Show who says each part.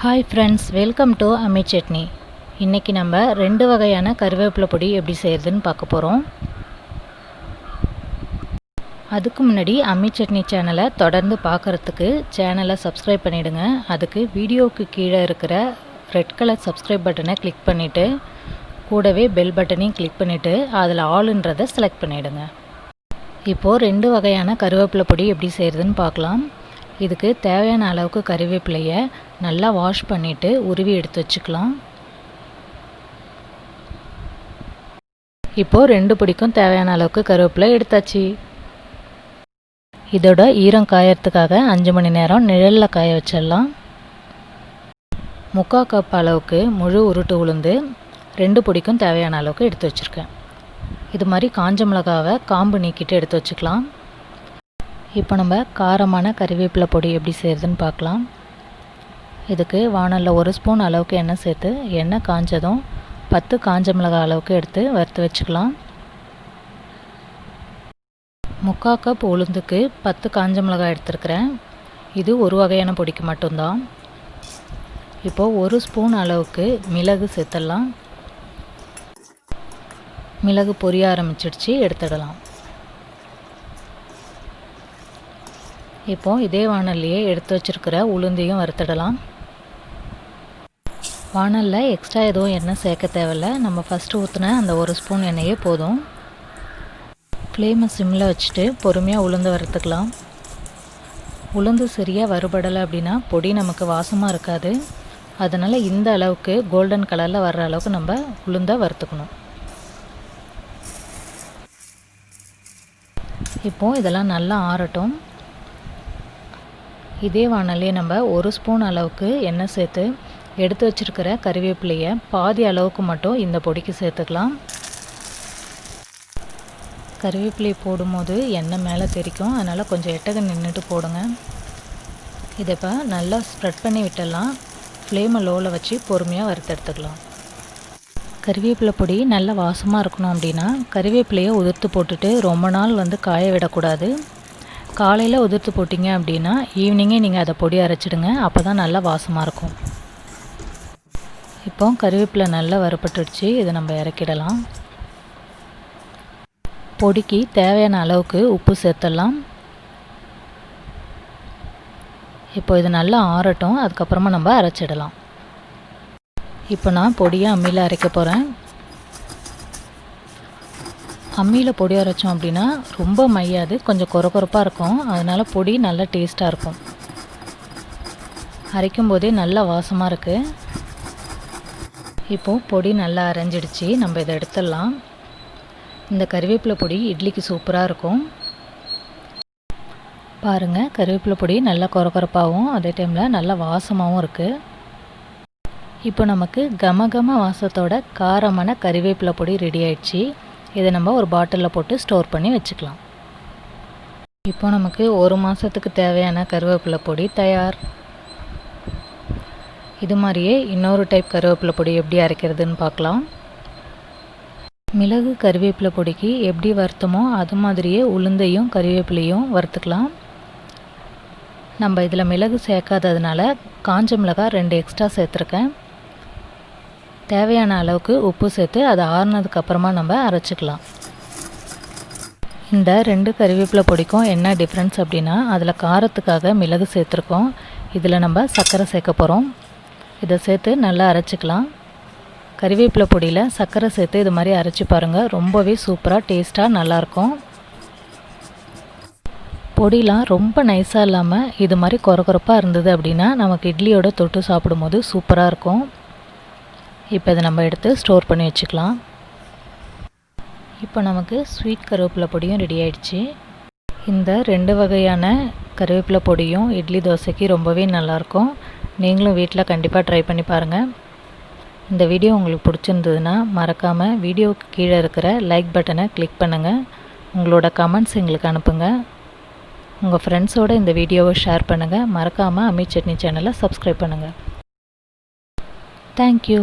Speaker 1: Hi friends, welcome to Ammi Chutney. இன்னைக்கு நம்ம ரெண்டு வகையான கருவேப்பிலை பொடி எப்படி செய்யறதுன்னு பார்க்க போறோம். அதுக்கு முன்னாடி அம்மி சட்னி சேனலை தொடர்ந்து பார்க்கறதுக்கு சேனலை சப்ஸ்கிரைப் பண்ணிடுங்க. அதுக்கு வீடியோக்கு கீழே இருக்கிற ரெட் கலர் சப்ஸ்கிரைப் பட்டனை கிளிக் பண்ணிட்டு கூடவே பெல் பட்டனையும் கிளிக் பண்ணிட்டு அதில் ஆல்ன்றதை செலக்ட் பண்ணிடுங்க. இப்போ ரெண்டு வகையான கருவேப்பிலை பொடி எப்படி செய்யறதுன்னு பார்க்கலாம். இதுக்கு தேவையான அளவுக்கு கருவேப்பிலையை நல்லா வாஷ் பண்ணிவிட்டு உருவி எடுத்து வச்சுக்கலாம். இப்போது ரெண்டு பொடிக்கும் தேவையான அளவுக்கு கருவேப்பிலை எடுத்தாச்சு. இதோட ஈரம் காயறதுக்காக 5 மணி நேரம் நிழலில் காய வச்சிடலாம். 3/4 கப் அளவுக்கு முழு உருட்டு உளுந்து ரெண்டு பொடிக்கும் தேவையான அளவுக்கு எடுத்து வச்சுருக்கேன். இது மாதிரி காஞ்ச மிளகாவை காம்பு நீக்கிட்டு எடுத்து வச்சுக்கலாம். இப்போ நம்ம காரமான கறிவேப்பிலை பொடி எப்படி செய்கிறதுன்னு பார்க்கலாம். இதுக்கு வானலில் 1 ஸ்பூன் அளவுக்கு எண்ணெய் சேர்த்து எண்ணெய் காஞ்சதும் 10 காஞ்ச மிளகாய் அளவுக்கு எடுத்து வறுத்து வச்சுக்கலாம். 3/4 கப் உளுந்துக்கு 10 காஞ்ச மிளகாய் எடுத்துருக்கிறேன். இது ஒரு வகையான பொடிக்கு மட்டும்தான். இப்போது 1 ஸ்பூன் அளவுக்கு மிளகு சேர்த்துடலாம். மிளகு பொரிய ஆரம்பிச்சிடுச்சு, எடுத்துடலாம். இப்போது இதே வானல்லையே எடுத்து வச்சுருக்கிற உளுந்தையும் வறுத்துடலாம். வானலில் எக்ஸ்ட்ரா எதுவும் எண்ணெய் சேர்க்க தேவையில்லை. நம்ம ஃபஸ்ட்டு ஊற்றின அந்த 1 ஸ்பூன் எண்ணெயே போதும். ஃப்ளேமை சிம்மில் வச்சுட்டு பொறுமையாக உளுந்து வறுத்துக்கலாம். உளுந்து சரியாக வறுபடலை அப்படின்னா பொடி நமக்கு வாசமாக இருக்காது. அதனால் இந்த அளவுக்கு கோல்டன் கலரில் வர்ற அளவுக்கு நம்ம உளுந்தை வறுத்துக்கணும். இப்போது இதெல்லாம் நல்லா ஆறட்டும். இதே வானல்லே நம்ம 1 ஸ்பூன் அளவுக்கு எண்ணெய் சேர்த்து எடுத்து வச்சுருக்கிற கறிவேப்பிலையை பாதி அளவுக்கு மட்டும் இந்த பொடிக்கு சேர்த்துக்கலாம். கறிவேப்பிலையை போடும்போது எண்ணெய் மேலே தெரிக்கும், அதனால் கொஞ்சம் எட்டக நின்றுட்டு போடுங்க. இதை இப்போ நல்லா ஸ்ப்ரெட் பண்ணி விட்டுடலாம். ஃப்ளேமை லோவில் வச்சு பொறுமையாக வறுத்தெடுத்துக்கலாம். கறிவேப்பிலை பொடி நல்லா வாசமாக இருக்கணும் அப்படின்னா கறிவேப்பிலையை உதிர்த்து போட்டுட்டு ரொம்ப நாள் காய விடக்கூடாது. காலையில் உதிர்த்து போட்டிங்க அப்படின்னா ஈவினிங்கே நீங்கள் அதை பொடி அரைச்சிடுங்க. அப்போ தான் நல்லா வாசமாக இருக்கும். இப்போ கறிவேப்பிலை நல்லா வறுபட்டுடுச்சு. இதை நம்ம இறக்கிடலாம். பொடிக்கு தேவையான அளவுக்கு உப்பு சேர்த்துடலாம். இப்போ இது நல்லா ஆறட்டும், அதுக்கப்புறமா நம்ம அரைச்சிடலாம். இப்போ நான் பொடியை அம்மியில் அரைக்க போகிறேன். அம்மியில் பொடி அரைச்சோம் அப்படின்னா ரொம்ப மையாது, கொஞ்சம் கொரப்பாக இருக்கும். அதனால் பொடி நல்லா டேஸ்ட்டாக இருக்கும். அரைக்கும் போதே நல்லா வாசமாக இருக்குது. இப்போது பொடி நல்லா அரைஞ்சிடுச்சு. நம்ம இதை எடுத்துடலாம். இந்த கறிவேப்பிலை பொடி இட்லிக்கு சூப்பராக இருக்கும். பாருங்கள், கறிவேப்பிலை பொடி நல்லா கொரப்பாகவும் அதே டைமில் நல்லா வாசமாகவும் இருக்குது. இப்போ நமக்கு கமகம வாசத்தோட காரமான கறிவேப்பிலை பொடி ரெடி ஆயிடுச்சு. இதை நம்ம ஒரு பாட்டிலில் போட்டு ஸ்டோர் பண்ணி வச்சுக்கலாம். இப்போ நமக்கு 1 மாதத்துக்கு தேவையான கருவேப்பிலை பொடி தயார். இது மாதிரியே இன்னொரு டைப் கருவேப்பிலை பொடி எப்படி அரைக்கிறதுன்னு பார்க்கலாம். மிளகு கருவேப்பிலை பொடிக்கு எப்படி வறுத்தமோ அது மாதிரியே உளுந்தையும் கருவேப்பிலையும் வறுத்துக்கலாம். நம்ம இதில் மிளகு சேர்க்காததுனால காஞ்ச மிளகாய் 2 எக்ஸ்ட்ரா சேர்த்துருக்கேன். தேவையான அளவுக்கு உப்பு சேர்த்து அதை ஆறுனதுக்கப்புறமா நம்ம அரைச்சிக்கலாம். இந்த 2 கறிவேப்பிலை பொடிக்கும் என்ன டிஃப்ரென்ஸ் அப்படின்னா அதில் காரத்துக்காக மிளகு சேர்த்துருக்கோம். இதில் நம்ம சர்க்கரை சேர்க்க போகிறோம். இதை சேர்த்து நல்லா அரைச்சிக்கலாம். கறிவேப்பிலை பொடியில் சர்க்கரை சேர்த்து இது மாதிரி அரைச்சி பாருங்கள். ரொம்பவே சூப்பராக டேஸ்ட்டாக நல்லாயிருக்கும். பொடிலாம் ரொம்ப நைஸாக இல்லாமல் இது மாதிரி கொரப்பாக இருந்தது அப்படின்னா நமக்கு இட்லியோட தொட்டு சாப்பிடும்போது சூப்பராக இருக்கும். இப்போ இதை நம்ம எடுத்து ஸ்டோர் பண்ணி வச்சுக்கலாம். இப்போ நமக்கு ஸ்வீட் கருவேப்பிலை பொடியும் ரெடி ஆயிடுச்சு. இந்த 2 வகையான கருவேப்பிலை பொடியும் இட்லி தோசைக்கு ரொம்பவே நல்லாயிருக்கும். நீங்களும் வீட்டில் கண்டிப்பாக ட்ரை பண்ணி பாருங்கள். இந்த வீடியோ உங்களுக்கு பிடிச்சிருந்ததுன்னா மறக்காமல் வீடியோவுக்கு கீழே இருக்கிற லைக் பட்டனை கிளிக் பண்ணுங்கள். உங்களோட கமெண்ட்ஸ் எங்களுக்கு அனுப்புங்க. உங்கள் ஃப்ரெண்ட்ஸோடு இந்த வீடியோவை ஷேர் பண்ணுங்கள். மறக்காமல் அம்மி சட்னி சேனலை சப்ஸ்கிரைப் பண்ணுங்கள். தேங்க்யூ.